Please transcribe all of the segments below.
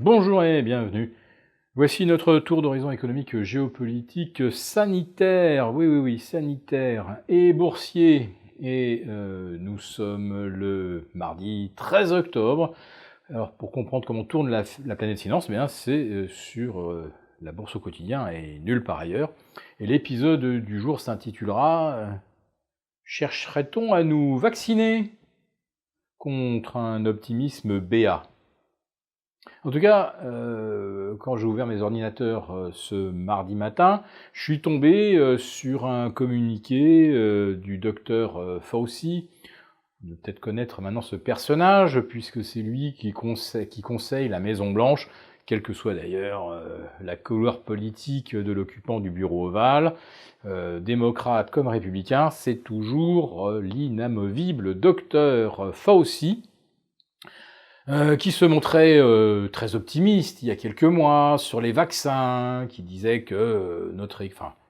Bonjour et bienvenue. Voici notre tour d'horizon économique, géopolitique, sanitaire, oui, sanitaire et boursier. Et nous sommes le mardi 13 octobre. Alors pour comprendre comment tourne la planète finance, eh bien, c'est sur la bourse au quotidien et nulle part ailleurs. Et l'épisode du jour s'intitulera Chercherait-on à nous vacciner contre un optimisme béat? En tout cas, quand j'ai ouvert mes ordinateurs ce mardi matin, je suis tombé sur un communiqué du docteur Fauci. Vous devez peut-être connaître maintenant ce personnage, puisque c'est lui qui conseille la Maison-Blanche, quelle que soit d'ailleurs la couleur politique de l'occupant du bureau ovale, démocrate comme républicain, c'est toujours l'inamovible docteur Fauci, qui se montrait très optimiste il y a quelques mois sur les vaccins, qui disait que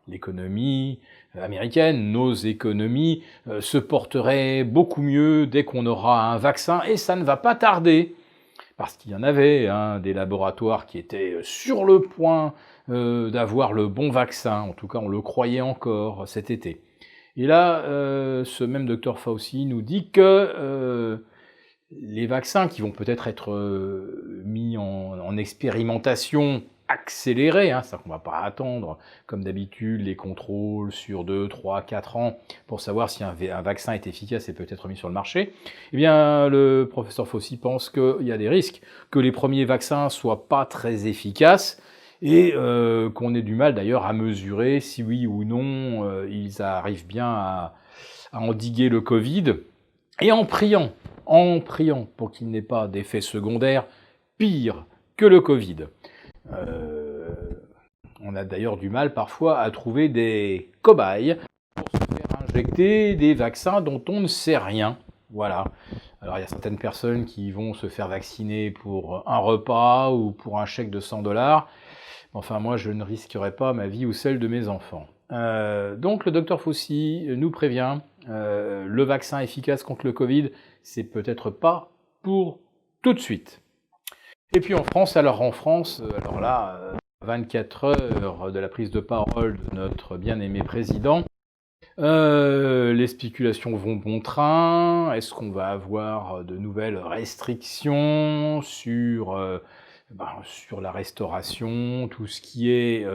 l'économie américaine, nos économies, se porteraient beaucoup mieux dès qu'on aura un vaccin, et ça ne va pas tarder, parce qu'il y en avait des laboratoires qui étaient sur le point d'avoir le bon vaccin, en tout cas on le croyait encore cet été. Et là, ce même docteur Fauci nous dit que les vaccins qui vont peut-être être mis en expérimentation accélérée, c'est-à-dire qu'on ne va pas attendre, comme d'habitude, les contrôles sur 2, 3, 4 ans pour savoir si un vaccin est efficace et peut être mis sur le marché, eh bien, le professeur Fauci pense qu'il y a des risques que les premiers vaccins soient pas très efficaces et qu'on ait du mal d'ailleurs à mesurer si oui ou non ils arrivent bien à endiguer le Covid, et en priant pour qu'il n'ait pas d'effets secondaires pires que le Covid. On a d'ailleurs du mal parfois à trouver des cobayes pour se faire injecter des vaccins dont on ne sait rien. Voilà. Alors il y a certaines personnes qui vont se faire vacciner pour un repas ou pour un chèque de 100$. Enfin moi je ne risquerai pas ma vie ou celle de mes enfants. Donc le docteur Fauci nous prévient, le vaccin efficace contre le Covid, c'est peut-être pas pour tout de suite. Et puis en France, alors là, 24 heures de la prise de parole de notre bien-aimé président, les spéculations vont bon train. Est-ce qu'on va avoir de nouvelles restrictions sur la restauration, tout ce qui est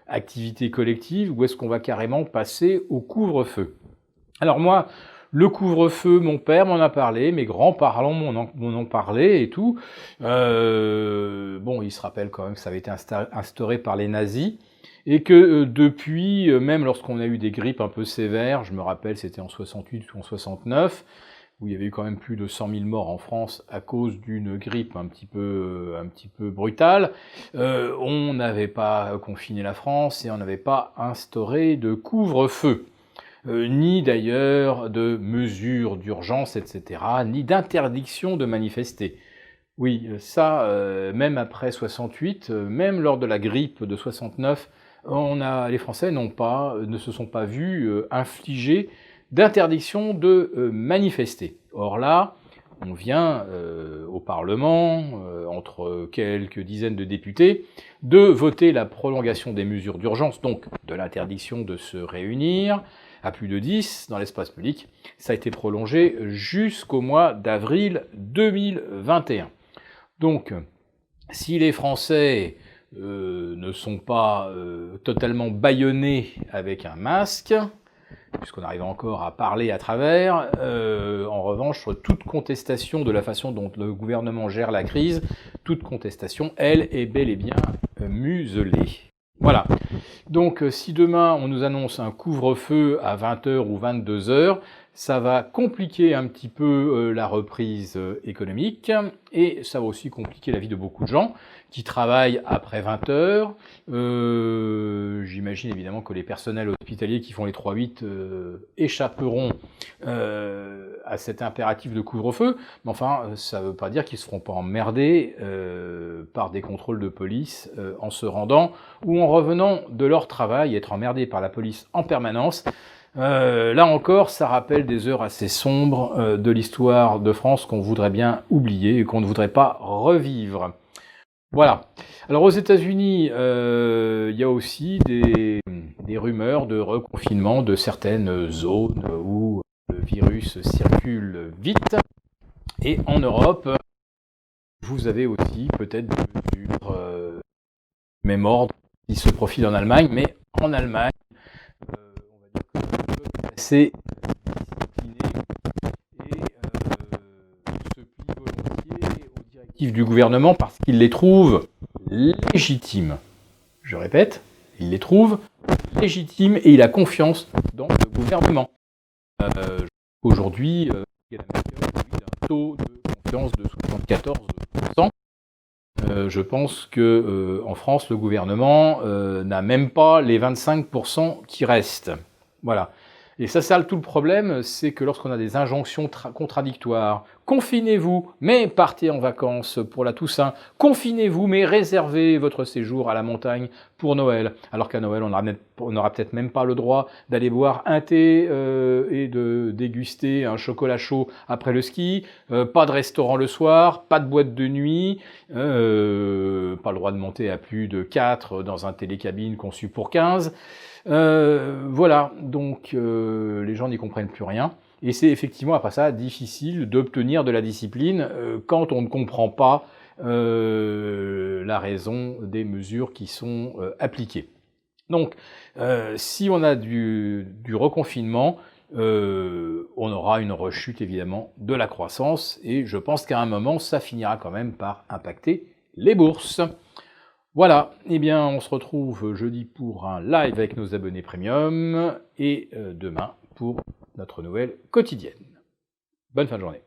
activité collective, ou est-ce qu'on va carrément passer au couvre-feu? Alors moi, le couvre-feu, mon père m'en a parlé, mes grands-parents m'en ont parlé et tout. Il se rappelle quand même que ça avait été instauré par les nazis, et que depuis, même lorsqu'on a eu des grippes un peu sévères, je me rappelle c'était en 68 ou en 69, où il y avait eu quand même plus de 100 000 morts en France à cause d'une grippe un petit peu brutale, on n'avait pas confiné la France et on n'avait pas instauré de couvre-feu. Ni d'ailleurs de mesures d'urgence, etc., ni d'interdiction de manifester. Oui, ça, même après 68, même lors de la grippe de 69, les Français ne se sont pas vus infliger d'interdiction de manifester. Or là, on vient au Parlement, entre quelques dizaines de députés, de voter la prolongation des mesures d'urgence, donc de l'interdiction de se réunir à plus de 10 dans l'espace public. Ça a été prolongé jusqu'au mois d'avril 2021. Donc, si les Français ne sont pas totalement bâillonnés avec un masque, puisqu'on arrive encore à parler à travers, en revanche, toute contestation de la façon dont le gouvernement gère la crise, toute contestation, elle, est bel et bien muselée. Voilà. Donc si demain on nous annonce un couvre-feu à 20h ou 22h, ça va compliquer un petit peu la reprise économique, et ça va aussi compliquer la vie de beaucoup de gens qui travaillent après 20h. J'imagine évidemment que les personnels hospitaliers qui font les 3-8 échapperont à cet impératif de couvre-feu, mais enfin ça ne veut pas dire qu'ils ne se feront pas emmerder par des contrôles de police en se rendant ou en revenant de leur travail, être emmerdés par la police en permanence. Là encore, ça rappelle des heures assez sombres de l'histoire de France qu'on voudrait bien oublier et qu'on ne voudrait pas revivre. Voilà. Alors aux États-Unis, il y a aussi des rumeurs de reconfinement de certaines zones où le virus circule vite. Et en Europe, vous avez aussi peut-être des mesures du même ordre qui se profilent en Allemagne, mais en Allemagne, on va dire que le peuple est assez discipliné et se plie volontiers aux directives du gouvernement parce qu'il les trouve légitimes. Je répète, il les trouve légitimes et il a confiance dans le gouvernement. Aujourd'hui, Angela Merkel a un taux de confiance de 74%. Je pense que en France, le gouvernement n'a même pas les 25% qui restent. Voilà. Et ça tout le problème, c'est que lorsqu'on a des injonctions contradictoires, confinez-vous, mais partez en vacances pour la Toussaint, confinez-vous, mais réservez votre séjour à la montagne pour Noël, alors qu'à Noël, on n'aura peut-être même pas le droit d'aller boire un thé et de déguster un chocolat chaud après le ski, pas de restaurant le soir, pas de boîte de nuit, pas le droit de monter à plus de 4 dans un télécabine conçu pour 15. Voilà, donc les gens n'y comprennent plus rien. Et c'est effectivement, après ça, difficile d'obtenir de la discipline quand on ne comprend pas la raison des mesures qui sont appliquées. Donc, si on a du reconfinement, on aura une rechute évidemment de la croissance, et je pense qu'à un moment, ça finira quand même par impacter les bourses. Voilà, eh bien on se retrouve jeudi pour un live avec nos abonnés premium et demain pour notre nouvelle quotidienne. Bonne fin de journée.